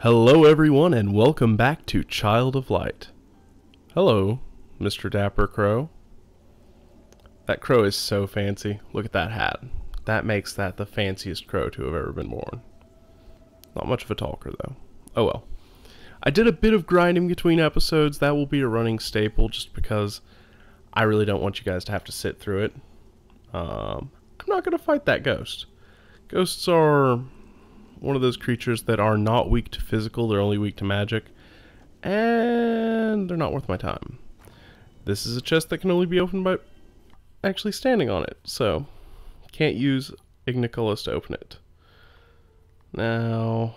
Hello everyone and welcome back to Child of Light. Hello, Mr. Dapper Crow. That crow is so fancy. Look at that hat. That makes that the fanciest crow to have ever been born. Not much of a talker though. Oh well. I did a bit of grinding between episodes. That will be a running staple just because I really don't want you guys to have to sit through it. I'm not going to fight that ghost. Ghosts are one of those creatures that are not weak to physical, they're only weak to magic, and they're not worth my time. This is a chest that can only be opened by actually standing on it, so can't use Igniculus to open it. Now,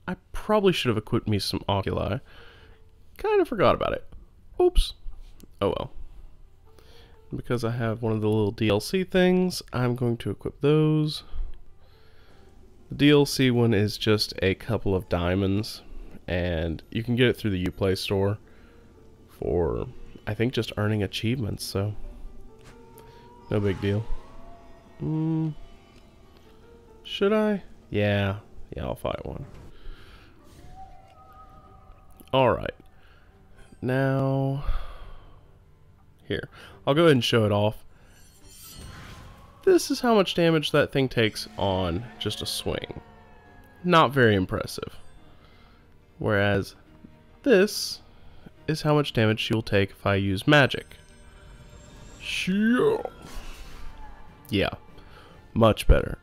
I probably should have equipped me some oculi. Kind of forgot about it. Oops. Oh well. Because I have one of the little DLC things, I'm going to equip those. The DLC one is just a couple of diamonds, and you can get it through the Uplay store for, I think, just earning achievements, so no big deal. Should I? Yeah, I'll fight one. Alright. Now, here. I'll go ahead and show it off. This is how much damage that thing takes on just a swing. Not very impressive. Whereas this is how much damage she will take if I use magic. Yeah, much better.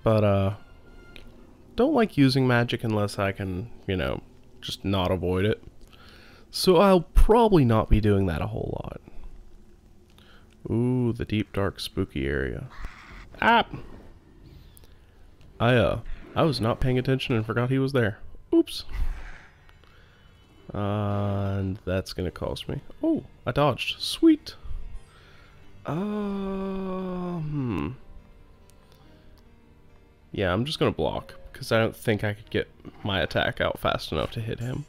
But don't like using magic unless I can, just not avoid it. So I'll probably not be doing that a whole lot. Ooh, the deep, dark, spooky area. Ah! I was not paying attention and forgot he was there. Oops. And that's gonna cost me. Oh, I dodged. Sweet. Yeah, I'm just gonna block, because I don't think I could get my attack out fast enough to hit him.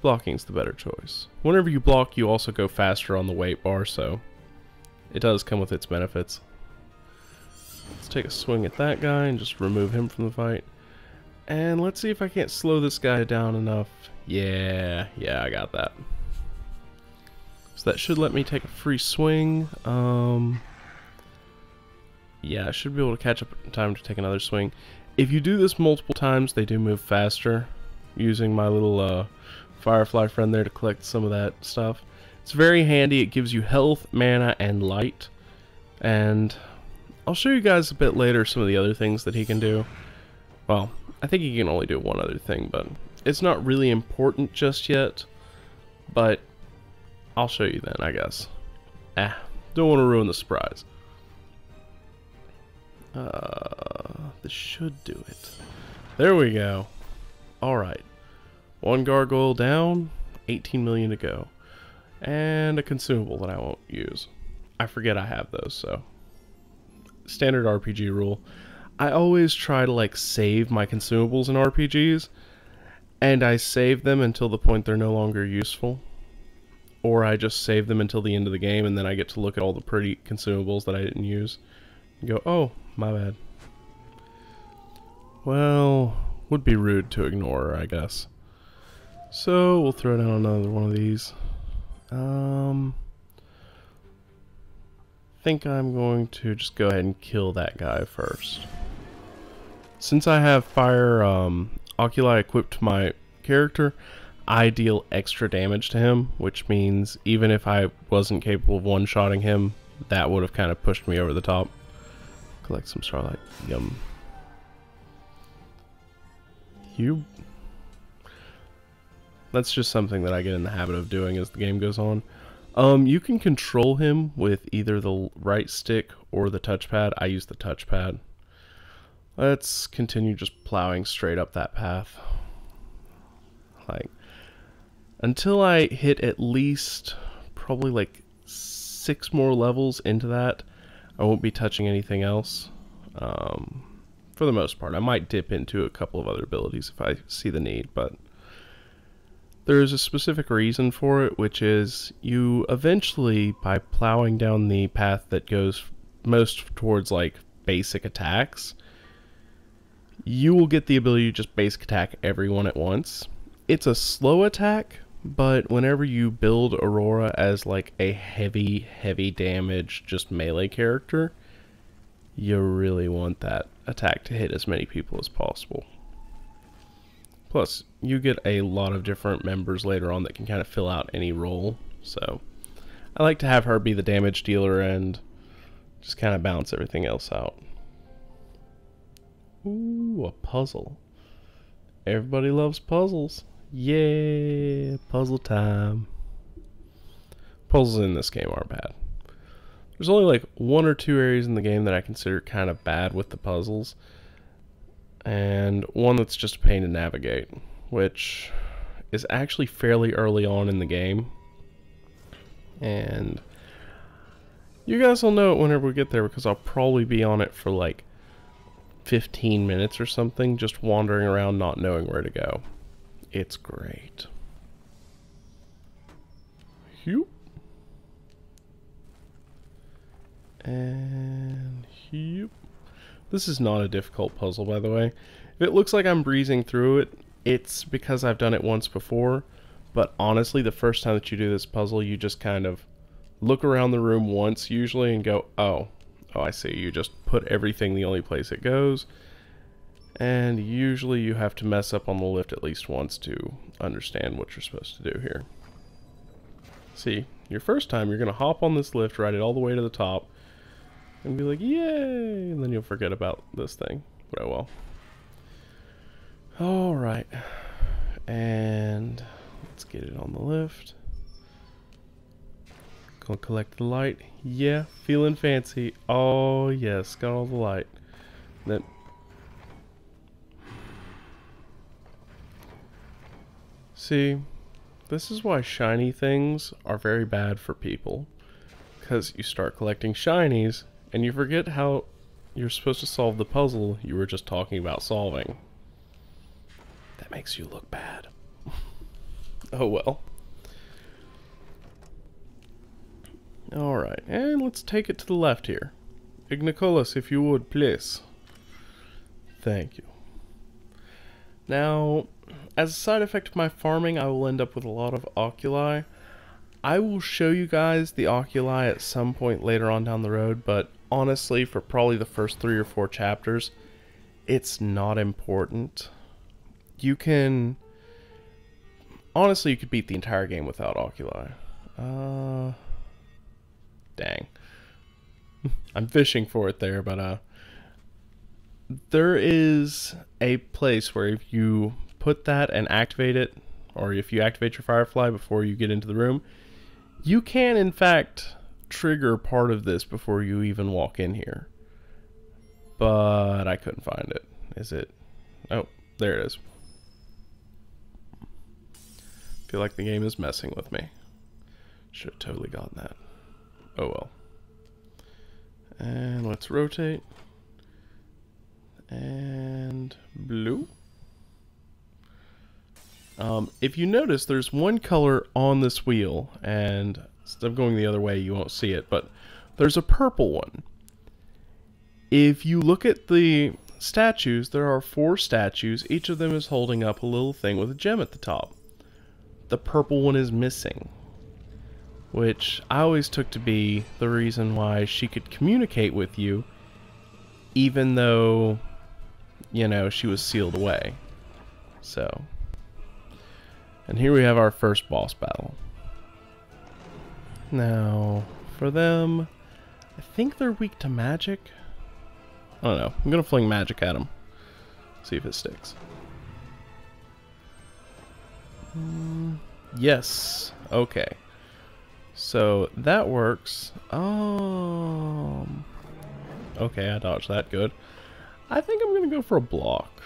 Blocking's the better choice. Whenever you block, you also go faster on the weight bar, so it does come with its benefits. Let's take a swing at that guy and just remove him from the fight. And let's see if I can't slow this guy down enough. Yeah, I got that. So that should let me take a free swing. Yeah, I should be able to catch up in time to take another swing. If you do this multiple times, they do move faster. Using my little Firefly friend there to collect some of that stuff. It's very handy. It gives you health, mana, and light. And I'll show you guys a bit later some of the other things that he can do. Well, I think he can only do one other thing, but it's not really important just yet. But I'll show you then, I guess. Don't want to ruin the surprise. This should do it. There we go. Alright. One gargoyle down, 18 million to go. And a consumable that I won't use. I forget I have those, so. Standard RPG rule. I always try to save my consumables in RPGs, and I save them until the point they're no longer useful. Or I just save them until the end of the game, and then I get to look at all the pretty consumables that I didn't use. And go, oh, my bad. Well, would be rude to ignore her, I guess. So we'll throw down another one of these. Think I'm going to just go ahead and kill that guy first. Since I have fire oculi equipped to my character, I deal extra damage to him, which means even if I wasn't capable of one-shotting him, that would have kind of pushed me over the top. Collect some starlight. Yum. That's just something that I get in the habit of doing as the game goes on. You can control him with either the right stick or the touchpad. I use the touchpad. Let's continue just plowing straight up that path. Until I hit at least probably 6 more levels into that, I won't be touching anything else. For the most part. I might dip into a couple of other abilities if I see the need, but there's a specific reason for it, which is you eventually, by plowing down the path that goes most towards basic attacks, you will get the ability to just basic attack everyone at once. It's a slow attack, but whenever you build Aurora as like a heavy damage, just melee character, you really want that attack to hit as many people as possible. Plus, you get a lot of different members later on that can kind of fill out any role, so I like to have her be the damage dealer and just kind of balance everything else out. Ooh, a puzzle. Everybody loves puzzles. Yeah, puzzle time. Puzzles in this game are bad. There's only like 1 or 2 areas in the game that I consider kind of bad with the puzzles. And one that's just a pain to navigate, which is actually fairly early on in the game. And you guys will know it whenever we get there, because I'll probably be on it for like 15 minutes or something, just wandering around not knowing where to go. It's great. Phew. And phew. This is not a difficult puzzle, by the way. If it looks like I'm breezing through it, it's because I've done it once before. But honestly, the first time that you do this puzzle, you just kind of look around the room once usually and go, oh, I see. You just put everything the only place it goes. And usually you have to mess up on the lift at least once to understand what you're supposed to do here. See, your first time you're going to hop on this lift, ride it all the way to the top, and be like, yay! And then you'll forget about this thing. But oh well. Alright. And let's get it on the lift. Gonna collect the light. Yeah, feeling fancy. Oh yes, got all the light. Then see, this is why shiny things are very bad for people. Because you start collecting shinies and you forget how you're supposed to solve the puzzle you were just talking about solving. That makes you look bad. Oh well. Alright, and let's take it to the left here. Ignicolas, if you would, please. Thank you. Now, as a side effect of my farming, I will end up with a lot of oculi. I will show you guys the oculi at some point later on down the road, but honestly, for probably the first 3 or 4 chapters, it's not important. You can... honestly, you could beat the entire game without oculi. Dang. I'm fishing for it there, but there is a place where if you put that and activate it, or if you activate your Firefly before you get into the room, you can in fact trigger part of this before you even walk in here. But I couldn't find it. Is it? Oh, there it is. Feel like the game is messing with me. Should have totally gotten that. Oh well. And let's rotate. And blue. If you notice, there's one color on this wheel, and instead of going the other way, you won't see it, but there's a purple one. If you look at the statues, there are 4 statues. Each of them is holding up a little thing with a gem at the top. The purple one is missing, which I always took to be the reason why she could communicate with you, even though, you know, she was sealed away. So, and here we have our first boss battle. Now, for them, I think they're weak to magic. I don't know. I'm gonna fling magic at them. See if it sticks. Yes. Okay. So that works. Okay, I dodged that. Good. I think I'm gonna go for a block.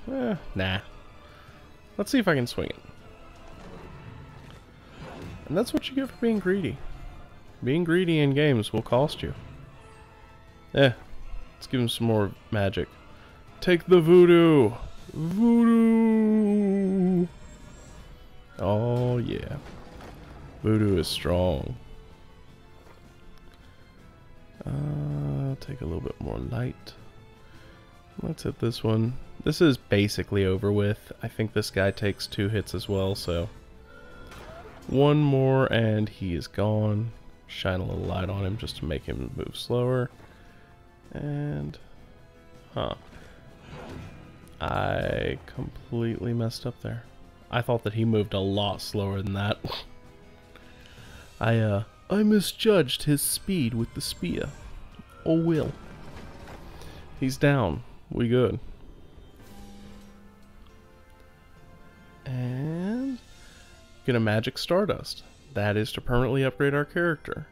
Nah. Let's see if I can swing it. And that's what you get for being greedy. Being greedy in games will cost you. Let's give him some more magic. Take the voodoo! Voodoo! Oh yeah. Voodoo is strong. I'll take a little bit more light. Let's hit this one. This is basically over with. I think this guy takes 2 hits as well, so... one more and he is gone. Shine a little light on him just to make him move slower. And... huh. I completely messed up there. I thought that he moved a lot slower than that. I misjudged his speed with the spear. Oh well. He's down. We good. And get a magic stardust. That is to permanently upgrade our character.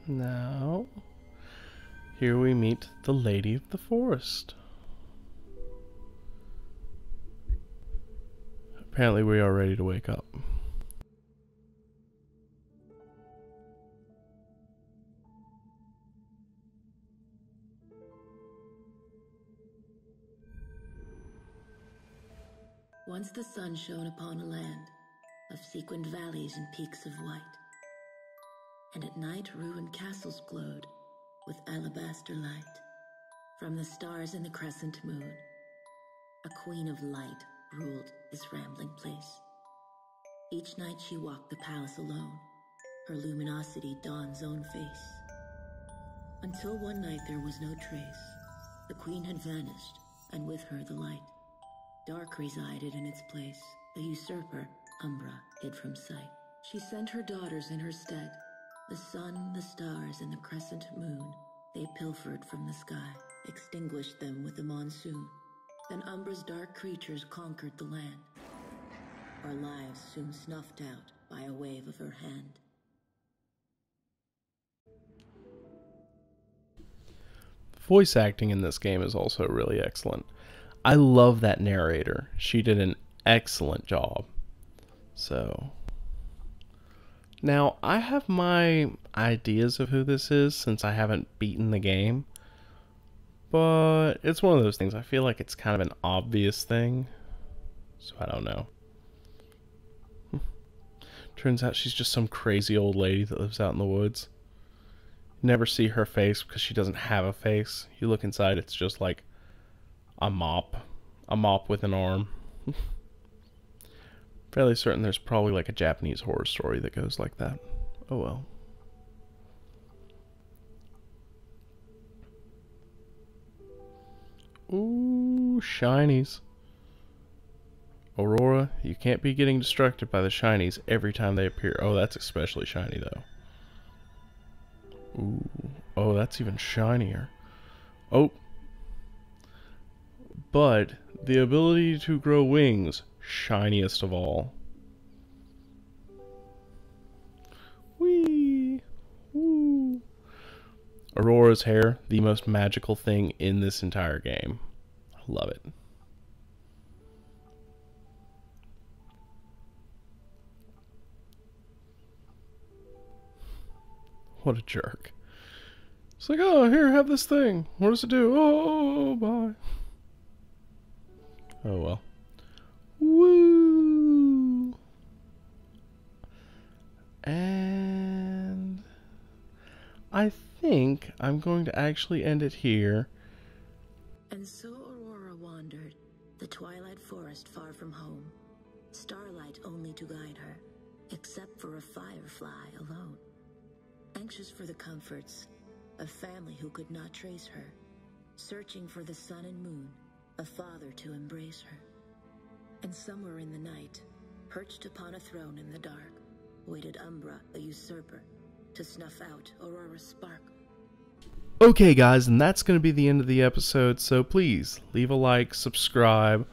Now, here we meet the Lady of the Forest. Apparently we are ready to wake up. Once the sun shone upon a land of sequined valleys and peaks of white, and at night ruined castles glowed with alabaster light. From the stars and the crescent moon, a queen of light ruled this rambling place. Each night she walked the palace alone, her luminosity dawn's own face. Until one night there was no trace. The queen had vanished, and with her the light. Dark resided in its place. The usurper, Umbra, hid from sight. She sent her daughters in her stead. The sun, the stars, and the crescent moon, they pilfered from the sky, extinguished them with the monsoon. Then Umbra's dark creatures conquered the land. Our lives soon snuffed out by a wave of her hand. Voice acting in this game is also really excellent. I love that narrator. She did an excellent job. So, now I have my ideas of who this is since I haven't beaten the game. But it's one of those things. I feel like it's kind of an obvious thing. So I don't know. Turns out she's just some crazy old lady that lives out in the woods. You never see her face because she doesn't have a face. You look inside, it's just like a mop with an arm. Fairly certain there's probably like a Japanese horror story that goes like that. Oh well. Ooh, shinies. Aurora, you can't be getting distracted by the shinies every time they appear. Oh, that's especially shiny though. Ooh, oh, that's even shinier. Oh. But the ability to grow wings, shiniest of all. Whee! Woo! Aurora's hair, the most magical thing in this entire game. I love it. What a jerk. It's like, oh, here, have this thing. What does it do? Oh, bye. Oh well. Woo! And I think I'm going to actually end it here. And so Aurora wandered, the twilight forest far from home, starlight only to guide her, except for a firefly alone. Anxious for the comforts, a family who could not trace her, searching for the sun and moon, a father to embrace her. And somewhere in the night, perched upon a throne in the dark, waited Umbra, the usurper, to snuff out Aurora's spark. Okay guys, and that's going to be the end of the episode, so please leave a like, subscribe,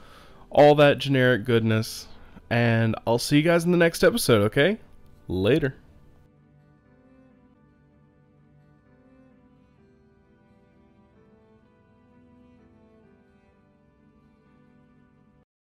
all that generic goodness, and I'll see you guys in the next episode, okay? Later.